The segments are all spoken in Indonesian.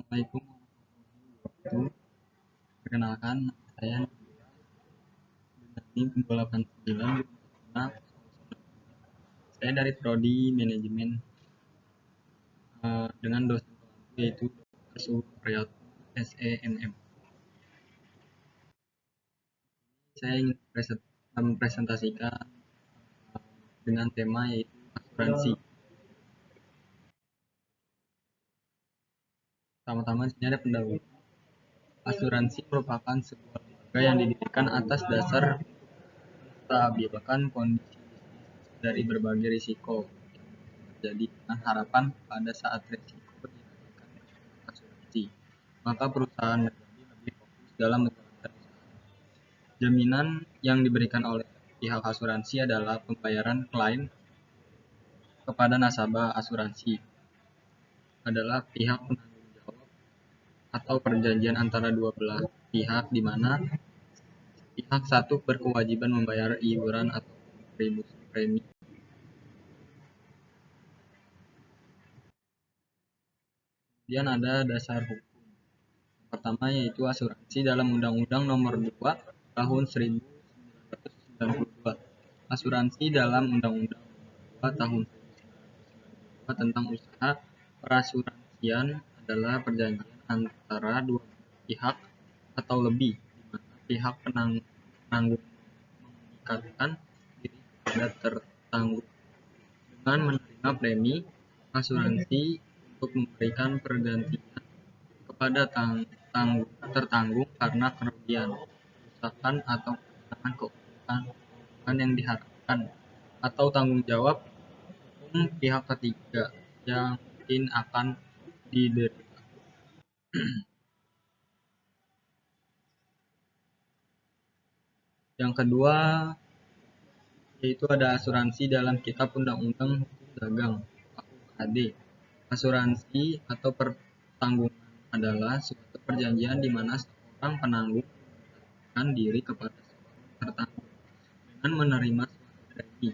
Assalamualaikum warahmatullahi wabarakatuh. Perkenalkan, nama saya Nurni 289 Saya dari Prodi Manajemen dengan dosen pembantu yaitu Dr. Suhu Priyatno SEMM. Saya ingin mempresentasikan dengan tema yaitu asuransi. Pertama-tama di sini ada pendahuluan. Asuransi merupakan sebuah lembaga yang didirikan atas dasar menstabilkan kondisi dari berbagai risiko terjadi dengan harapan pada saat risiko dirasakan asuransi, maka perusahaan lebih fokus dalam menjalankan usaha. Jaminan yang diberikan oleh pihak asuransi adalah pembayaran klaim kepada nasabah. Asuransi adalah pihak penanggung jawab atau perjanjian antara dua belah pihak di mana pihak satu berkewajiban membayar iuran atau kontribusi premi. Kemudian ada dasar hukum. Pertama yaitu asuransi dalam Undang-Undang Nomor 2 Tahun 1992. Asuransi dalam Undang-Undang Nomor 2 Tahun 1992 tentang usaha perasuransian adalah perjanjian antara dua pihak atau lebih, di mana pihak penanggung mengikatkan diri kepada tertanggung dengan menerima premi asuransi untuk memberikan pergantian kepada tertanggung karena kerugian, kerusakan atau kehilangan keuntungan yang diharapkan, atau tanggung jawab hukum pihak ketiga yang mungkin akan diderita. Yang kedua yaitu ada asuransi dalam Kitab Undang-Undang Hukum Dagang (KUHD). Asuransi atau pertanggungan adalah suatu perjanjian di mana seorang penanggung mengikatkan diri kepada seorang tertanggung dengan menerima suatu premi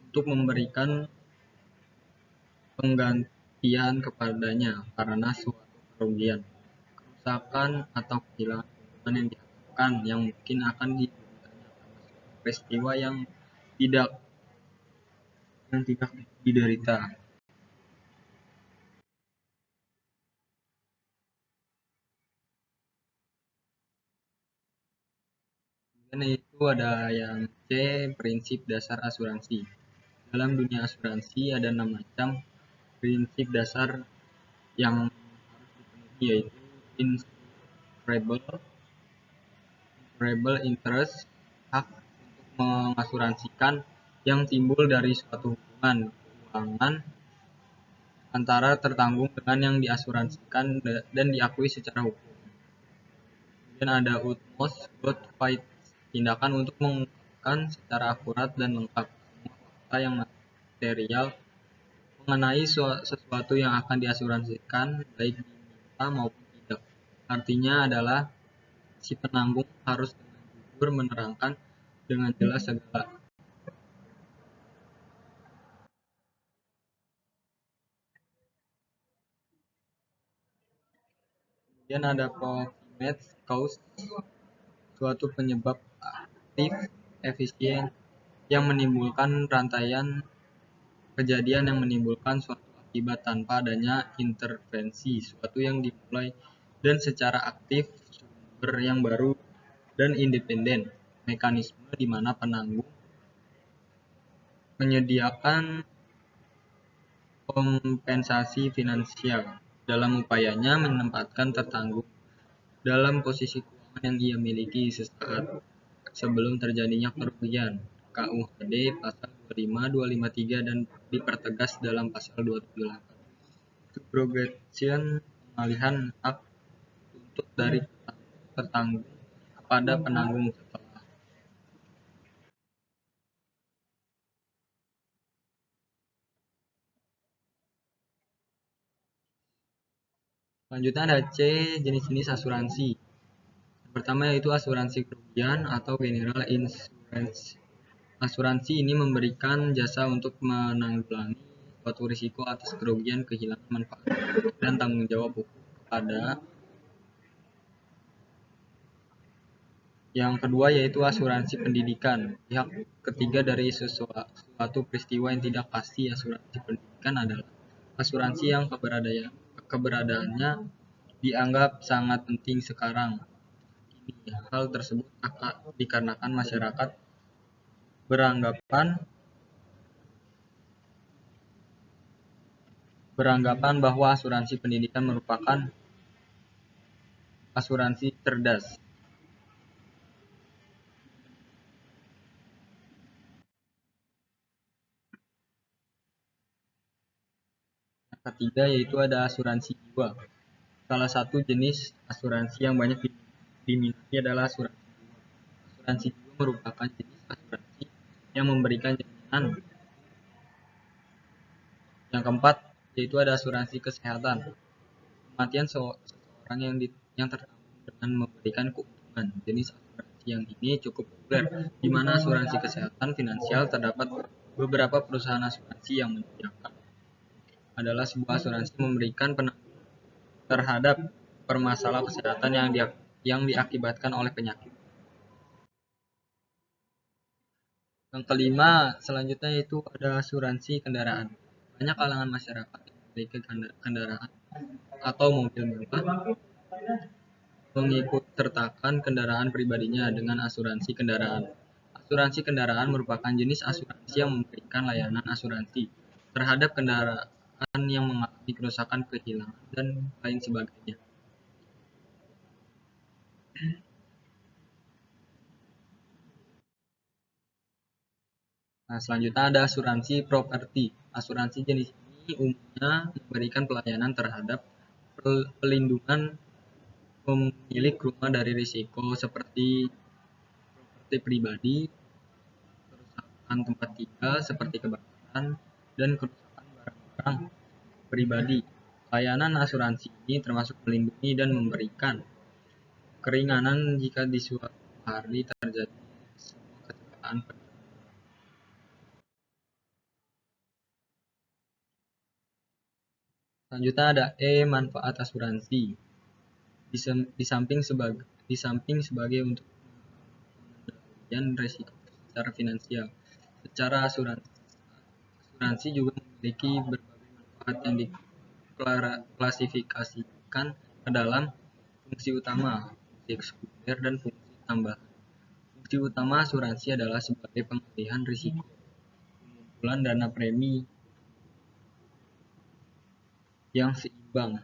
untuk memberikan penggantian kepadanya karena suatu kerugian, kerusakan atau kehilangan keuntungan yang diharapkan yang mungkin akan dideritanya karena suatu peristiwa yang tidak diderita. Dan itu ada yang C, prinsip dasar asuransi. Dalam dunia asuransi ada 6 macam prinsip dasar yang harus dipenuhi, yaitu insurable interest, hak untuk mengasuransikan yang timbul dari suatu hubungan keuangan antara tertanggung dengan yang diasuransikan dan diakui secara hukum. Kemudian ada utmost good faith, tindakan untuk mengungkapkan secara akurat dan lengkap semua fakta yang material mengenai sesuatu yang akan diasuransikan, baik diminta maupun tidak. Artinya adalah si penanggung harus dengan jujur menerangkan dengan jelas segala. Kemudian ada proximate cause, suatu penyebab aktif efisien yang menimbulkan rantaian kejadian yang menimbulkan suatu akibat tanpa adanya intervensi, suatu yang dimulai dan secara aktif, sumber yang baru dan independen, mekanisme di mana penanggung menyediakan kompensasi finansial dalam upayanya menempatkan tertanggung dalam posisi keuangan yang ia miliki sesaat sebelum terjadinya kerugian. KUHD pasal 25, 253 dan dipertegas dalam pasal 278. Subrogation, pengalihan hak tuntut dari tertanggung kepada penanggung setelah. Selanjutnya ada C, jenis-jenis asuransi. Yang pertama yaitu asuransi kerugian atau general insurance. Asuransi ini memberikan jasa untuk menanggulangi suatu risiko atas kerugian, kehilangan manfaat, dan tanggung jawab hukum pada yang kedua yaitu asuransi pendidikan. Pihak ketiga dari suatu peristiwa yang tidak pasti. Asuransi pendidikan adalah asuransi yang keberadaannya dianggap sangat penting sekarang ini. Hal tersebut dikarenakan masyarakat beranggapan bahwa asuransi pendidikan merupakan asuransi cerdas. Yang ketiga yaitu ada asuransi jiwa. Salah satu jenis asuransi yang banyak diminati adalah asuransi jiwa. Asuransi jiwa merupakan jenis asuransi yang memberikan jaminan. Yang keempat yaitu ada asuransi kesehatan. Kematian seseorang yang tertanggung dengan memberikan keuntungan. Jenis asuransi yang ini cukup populer, di mana asuransi kesehatan finansial terdapat beberapa perusahaan asuransi yang menyediakan. Adalah sebuah asuransi memberikan penangguhan terhadap permasalahan kesehatan yang diakibatkan oleh penyakit. Yang kelima selanjutnya yaitu ada asuransi kendaraan. Banyak kalangan masyarakat yang memiliki kendaraan atau mobil mewah mengikut sertakan kendaraan pribadinya dengan asuransi kendaraan. Asuransi kendaraan merupakan jenis asuransi yang memberikan layanan asuransi terhadap kendaraan yang mengalami kerusakan, kehilangan, dan lain sebagainya. Nah, selanjutnya ada asuransi properti. Asuransi jenis ini umumnya memberikan pelayanan terhadap pelindungan pemilik rumah dari risiko seperti properti pribadi, kerusakan tempat tinggal seperti kebakaran, dan kerusakan barang-barang pribadi. Layanan asuransi ini termasuk melindungi dan memberikan keringanan jika di suatu hari terjadi sebuah kecelakaan. Selanjutnya ada manfaat asuransi. Di samping sebagai untuk pengendalian risiko secara finansial. Secara asuransi juga memiliki berbagai manfaat yang diklasifikasikan ke dalam fungsi utama, fungsi sekunder, dan fungsi tambahan. Fungsi utama asuransi adalah sebagai pengalihan risiko, pengumpulan dana premi yang seimbang.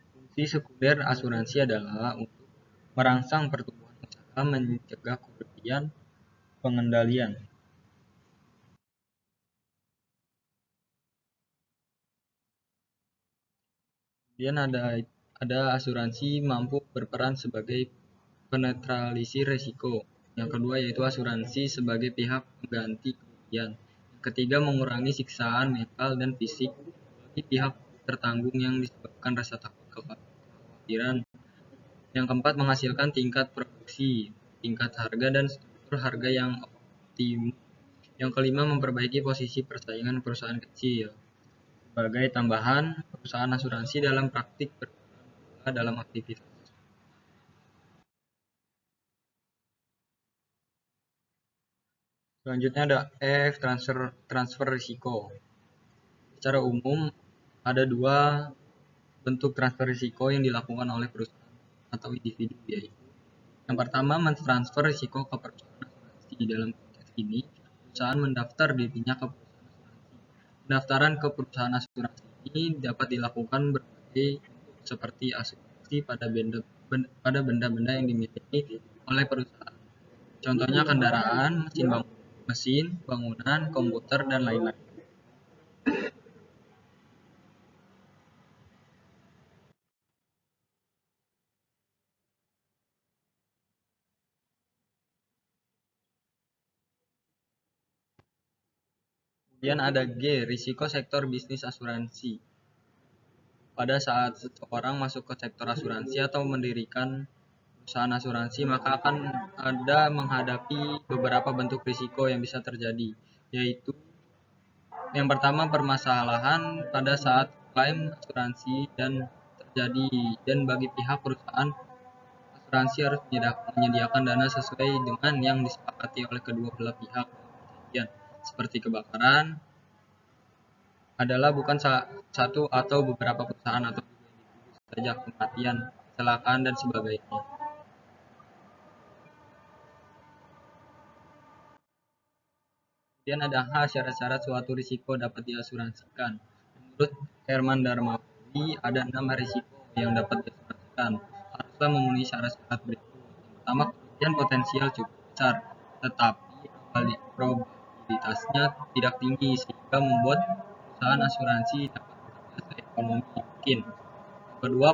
Fungsi sekunder asuransi adalah untuk merangsang pertumbuhan usaha, mencegah kerugian, pengendalian. Kemudian ada asuransi mampu berperan sebagai penetralisir risiko. Yang kedua yaitu asuransi sebagai pihak pengganti kerugian. Yang ketiga mengurangi siksaan mental dan fisik bagi pihak tertanggung yang disebabkan rasa takut, kekhawatiran. Yang keempat menghasilkan tingkat produksi, tingkat harga, dan struktur harga yang optimum. Yang kelima memperbaiki posisi persaingan perusahaan kecil. Sebagai tambahan, perusahaan asuransi dalam praktik berperan pula dalam aktivitas. Selanjutnya ada transfer risiko. Secara umum ada dua bentuk transfer risiko yang dilakukan oleh perusahaan atau individu, yaitu yang pertama mentransfer risiko ke perusahaan asuransi. Dalam konteks ini, perusahaan mendaftar dirinya ke perusahaan asuransi. Pendaftaran ke perusahaan asuransi ini dapat dilakukan berbagai bentuk seperti asuransi pada benda-benda yang dimiliki oleh perusahaan. Contohnya kendaraan, mesin bangunan, komputer, dan lain-lain. Kemudian ada G, risiko sektor bisnis asuransi. Pada saat seseorang masuk ke sektor asuransi atau mendirikan perusahaan asuransi, maka akan ada menghadapi beberapa bentuk risiko yang bisa terjadi, yaitu yang pertama permasalahan pada saat klaim asuransi dan terjadi, dan bagi pihak perusahaan, asuransi harus menyediakan dana sesuai dengan yang disepakati oleh kedua belah pihak dalam perjanjian, seperti kebakaran adalah bukan satu atau beberapa perusahaan atau juga individu saja, kematian, kecelakaan, dan sebagainya. Kemudian ada syarat-syarat suatu risiko dapat diasuransikan. Menurut Herman Darmawi, ada 6 risiko yang dapat diasuransikan. Haruslah memenuhi syarat-syarat berikut. Yang pertama, kerugian potensial cukup besar, tetapi probabilitasnya tidak tinggi sehingga membuat perusahaan asuransi dapat bekerja seekonomi mungkin. Yang kedua,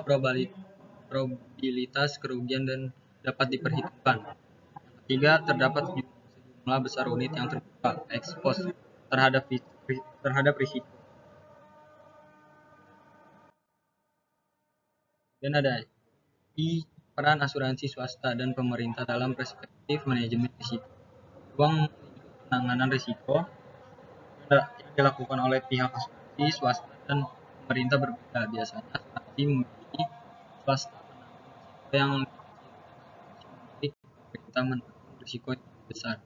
probabilitas kerugian dan dapat diperhitungkan. Yang ketiga, terdapat sejumlah besar unit yang terbuka ekspos terhadap risiko. Dan ada peran asuransi swasta dan pemerintah dalam perspektif manajemen risiko. Ruang penanganan risiko yang dilakukan oleh pihak asuransi swasta dan pemerintah berbeda. Biasanya asuransi memilih swasta penanggung risiko yang lebih kecil, dan asuransi memilih pemerintah menanggung risiko yang lebih besar.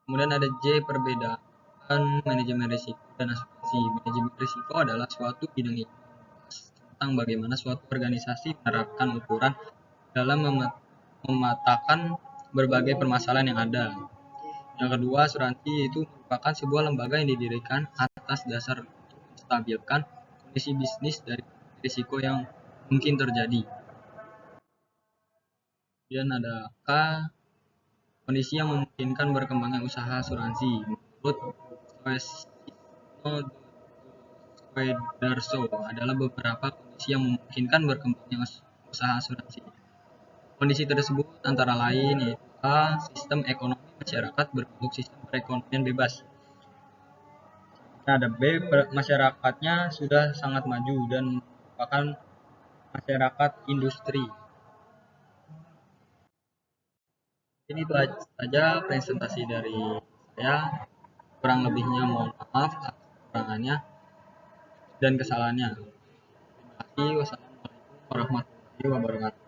Kemudian ada J, perbedaan manajemen risiko dan asuransi. Manajemen risiko adalah suatu bidang ilmu membahas tentang bagaimana suatu organisasi menerapkan ukuran dalam memetakan berbagai permasalahan yang ada. Yang kedua, asuransi itu merupakan sebuah lembaga yang didirikan atas dasar untuk menstabilkan kondisi bisnis dari risiko yang mungkin terjadi. Kemudian ada K, kondisi yang memungkinkan berkembangnya usaha asuransi. Menurut Swederso, adalah beberapa kondisi yang memungkinkan berkembangnya usaha asuransi. Kondisi tersebut antara lain yaitu A, sistem ekonomi masyarakat berbentuk sistem perekonomian bebas. Ada B, masyarakatnya sudah sangat maju dan merupakan masyarakat industri. Ini itu saja presentasi dari saya. Kurang lebihnya mohon maaf atas kekurangannya dan kesalahannya. Terima kasih. Wassalamualaikum warahmatullahi wabarakatuh.